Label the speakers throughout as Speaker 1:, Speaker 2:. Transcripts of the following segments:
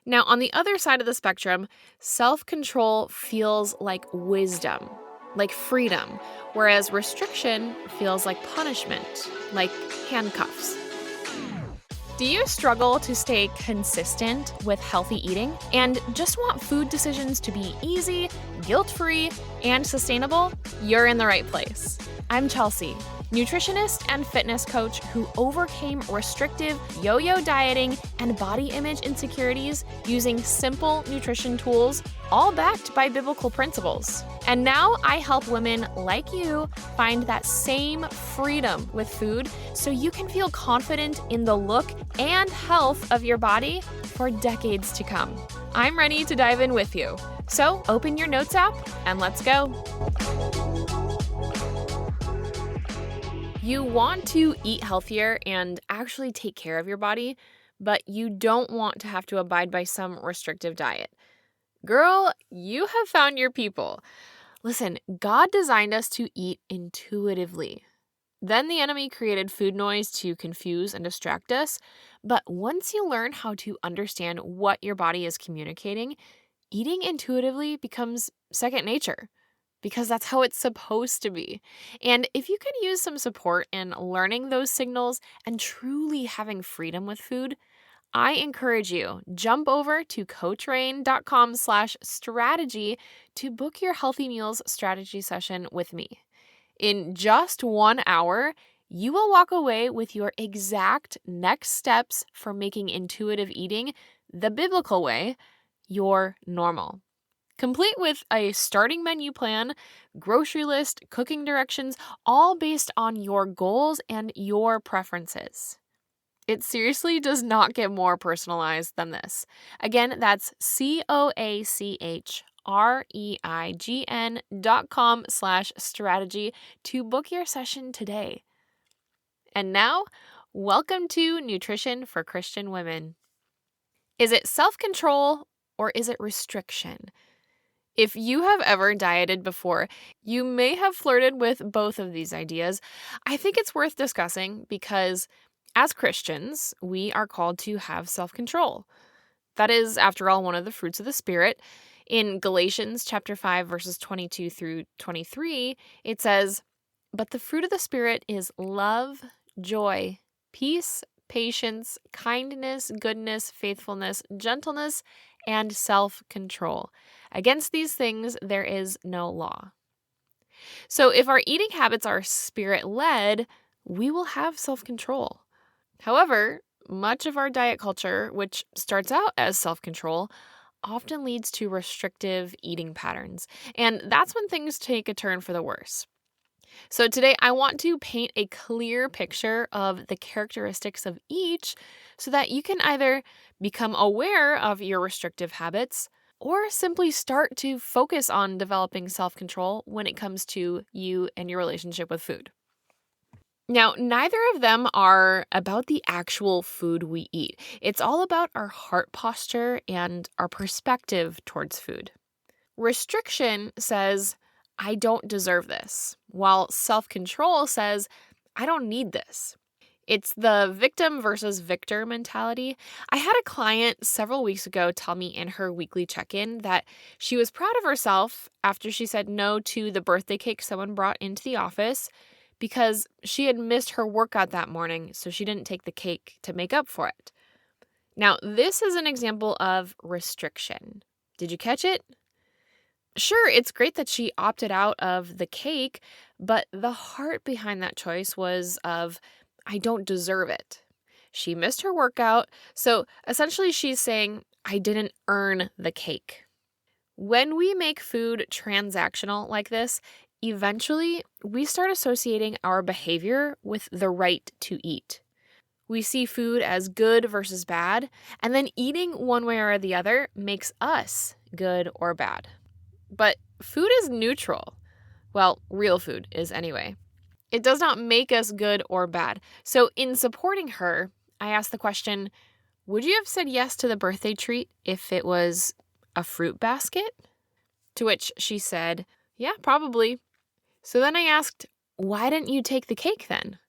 Speaker 1: Now, on the other side of the spectrum, self-control feels like wisdom, like freedom, whereas restriction feels like punishment, like handcuffs. Do you struggle to stay consistent with healthy eating and just want food decisions to be easy, guilt-free, and sustainable? You're in the right place. I'm Chelsea, nutritionist and fitness coach who overcame restrictive yo-yo dieting and body image insecurities using simple nutrition tools, all backed by biblical principles. And now I help women like you find that same freedom with food so you can feel confident in the look and health of your body for decades to come. I'm ready to dive in with you. So open your notes app and let's go. You want to eat healthier and actually take care of your body, but you don't want to have to abide by some restrictive diet. Girl, you have found your people. Listen, God designed us to eat intuitively. Then the enemy created food noise to confuse and distract us. But once you learn how to understand what your body is communicating, eating intuitively becomes second nature because that's how it's supposed to be. And if you can use some support in learning those signals and truly having freedom with food, I encourage you, jump over to coachrain.com/strategy to book your healthy meals strategy session with me. In just 1 hour, you will walk away with your exact next steps for making intuitive eating the biblical way, your normal. Complete with a starting menu plan, grocery list, cooking directions, all based on your goals and your preferences. It seriously does not get more personalized than this. Again, that's coachreign.com/strategy to book your session today. And now, welcome to Nutrition for Christian Women. Is it self-control or is it restriction? If you have ever dieted before, you may have flirted with both of these ideas. I think it's worth discussing because as Christians, we are called to have self-control. That is, after all, one of the fruits of the Spirit. In Galatians chapter 5, verses 22 through 23, it says, "But the fruit of the Spirit is love, joy, peace, patience, kindness, goodness, faithfulness, gentleness, and self-control. Against these things there is no law." So if our eating habits are Spirit-led, we will have self-control. However, much of our diet culture, which starts out as self-control, often leads to restrictive eating patterns. And that's when things take a turn for the worse. So today I want to paint a clear picture of the characteristics of each so that you can either become aware of your restrictive habits or simply start to focus on developing self-control when it comes to you and your relationship with food. Now, neither of them are about the actual food we eat. It's all about our heart posture and our perspective towards food. Restriction says, "I don't deserve this," while self-control says, "I don't need this." It's the victim versus victor mentality. I had a client several weeks ago tell me in her weekly check-in that she was proud of herself after she said no to the birthday cake someone brought into the office because she had missed her workout that morning, so she didn't take the cake to make up for it. Now, this is an example of restriction. Did you catch it? Sure, it's great that she opted out of the cake, but the heart behind that choice was of, "I don't deserve it." She missed her workout, so essentially she's saying, "I didn't earn the cake." When we make food transactional like this, eventually we start associating our behavior with the right to eat. We see food as good versus bad, and then eating one way or the other makes us good or bad. But food is neutral. Well, real food is anyway. It does not make us good or bad. So in supporting her, I asked the question, would you have said yes to the birthday treat if it was a fruit basket? To which she said, yeah, probably. So then I asked, why didn't you take the cake then?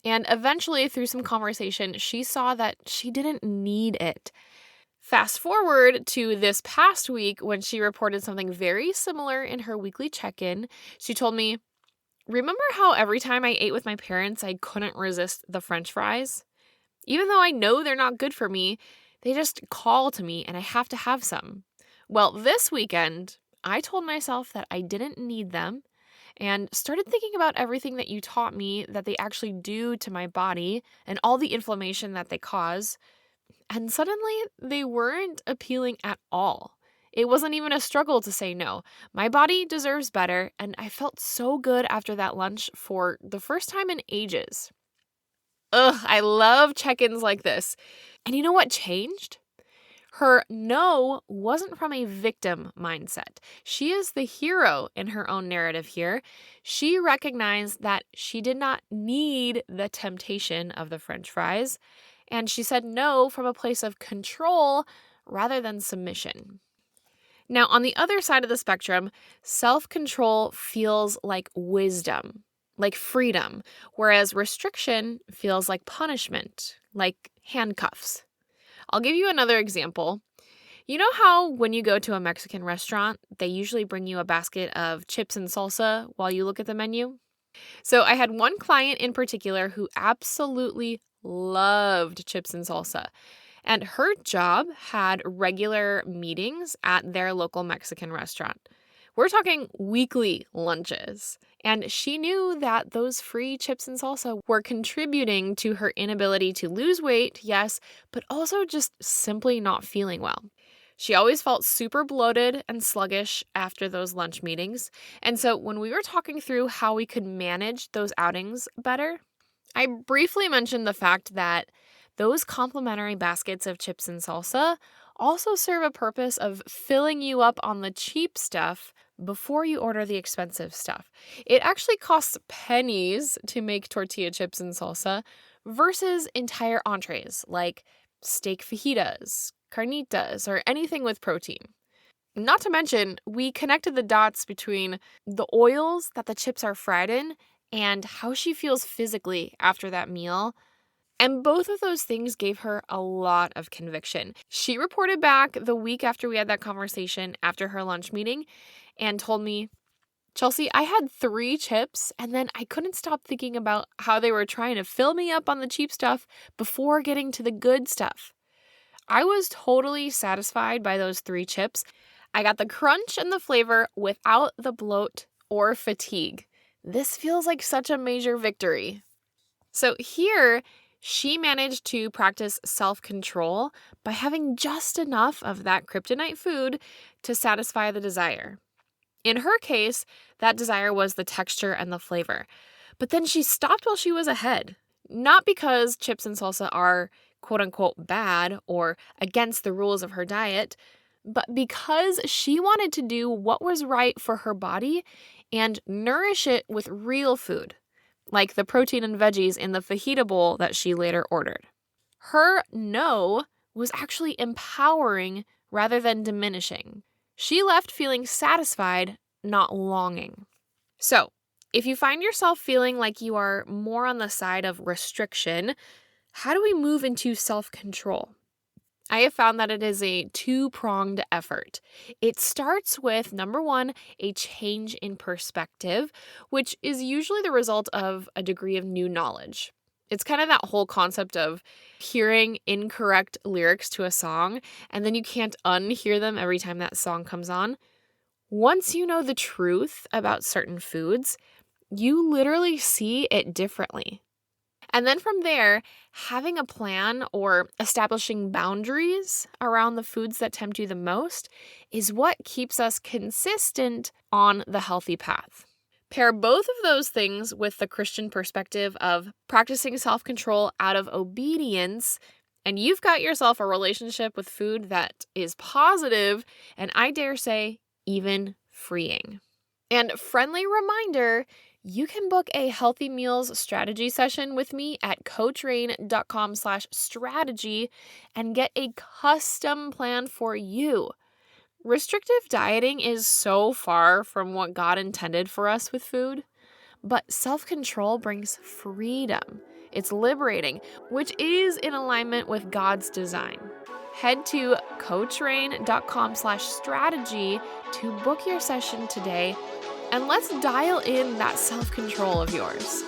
Speaker 1: And eventually, through some conversation, she saw that she didn't need it. Fast forward to this past week when she reported something very similar in her weekly check-in. She told me, "Remember how every time I ate with my parents, I couldn't resist the French fries? Even though I know they're not good for me, they just call to me and I have to have some. Well, this weekend, I told myself that I didn't need them and started thinking about everything that you taught me that they actually do to my body and all the inflammation that they cause. And suddenly, they weren't appealing at all. It wasn't even a struggle to say no. My body deserves better, and I felt so good after that lunch for the first time in ages." Ugh, I love check-ins like this. And you know what changed? Her no wasn't from a victim mindset. She is the hero in her own narrative here. She recognized that she did not need the temptation of the French fries, and she said no from a place of control rather than submission. Now, on the other side of the spectrum, self-control feels like wisdom, like freedom, whereas restriction feels like punishment, like handcuffs. I'll give you another example. You know how when you go to a Mexican restaurant, they usually bring you a basket of chips and salsa while you look at the menu? So I had one client in particular who absolutely loved chips and salsa, and her job had regular meetings at their local Mexican restaurant. We're talking weekly lunches. And she knew that those free chips and salsa were contributing to her inability to lose weight, yes, but also just simply not feeling well. She always felt super bloated and sluggish after those lunch meetings. And so when we were talking through how we could manage those outings better, I briefly mentioned the fact that those complimentary baskets of chips and salsa also serve a purpose of filling you up on the cheap stuff before you order the expensive stuff. It actually costs pennies to make tortilla chips and salsa versus entire entrees like steak fajitas, carnitas, or anything with protein. Not to mention, we connected the dots between the oils that the chips are fried in and how she feels physically after that meal. And both of those things gave her a lot of conviction. She reported back the week after we had that conversation after her lunch meeting and told me, "Chelsea, I had 3 chips and then I couldn't stop thinking about how they were trying to fill me up on the cheap stuff before getting to the good stuff. I was totally satisfied by those 3 chips. I got the crunch and the flavor without the bloat or fatigue. This feels like such a major victory." So here, she managed to practice self-control by having just enough of that kryptonite food to satisfy the desire. In her case, that desire was the texture and the flavor. But then she stopped while she was ahead. Not because chips and salsa are quote-unquote bad or against the rules of her diet, but because she wanted to do what was right for her body and nourish it with real food, like the protein and veggies in the fajita bowl that she later ordered. Her no was actually empowering rather than diminishing. She left feeling satisfied, not longing. So, if you find yourself feeling like you are more on the side of restriction, how do we move into self-control? I have found that it is a 2-pronged effort. It starts with, number 1, a change in perspective, which is usually the result of a degree of new knowledge. It's kind of that whole concept of hearing incorrect lyrics to a song, and then you can't unhear them every time that song comes on. Once you know the truth about certain foods, you literally see it differently. And then from there, having a plan or establishing boundaries around the foods that tempt you the most is what keeps us consistent on the healthy path. Pair both of those things with the Christian perspective of practicing self-control out of obedience, and you've got yourself a relationship with food that is positive and I dare say, even freeing. And friendly reminder, you can book a healthy meals strategy session with me at coachrain.com/strategy and get a custom plan for you. Restrictive dieting is so far from what God intended for us with food, but self-control brings freedom. It's liberating, which is in alignment with God's design. Head to coachrain.com/strategy to book your session today, and let's dial in that self-control of yours.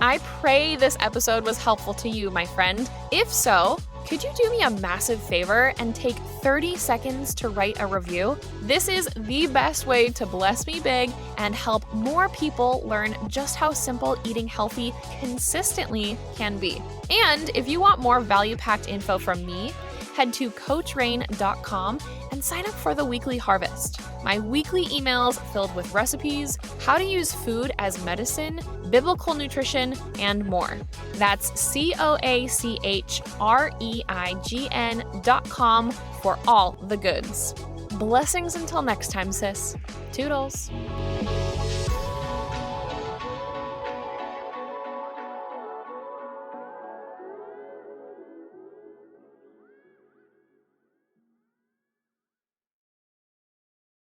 Speaker 1: I pray this episode was helpful to you, my friend. If so, could you do me a massive favor and take 30 seconds to write a review? This is the best way to bless me big and help more people learn just how simple eating healthy consistently can be. And if you want more value-packed info from me, head to coachrain.com and sign up for the weekly harvest. My weekly emails filled with recipes, how to use food as medicine, biblical nutrition, and more. That's coachreign.com for all the goods. Blessings until next time, sis. Toodles.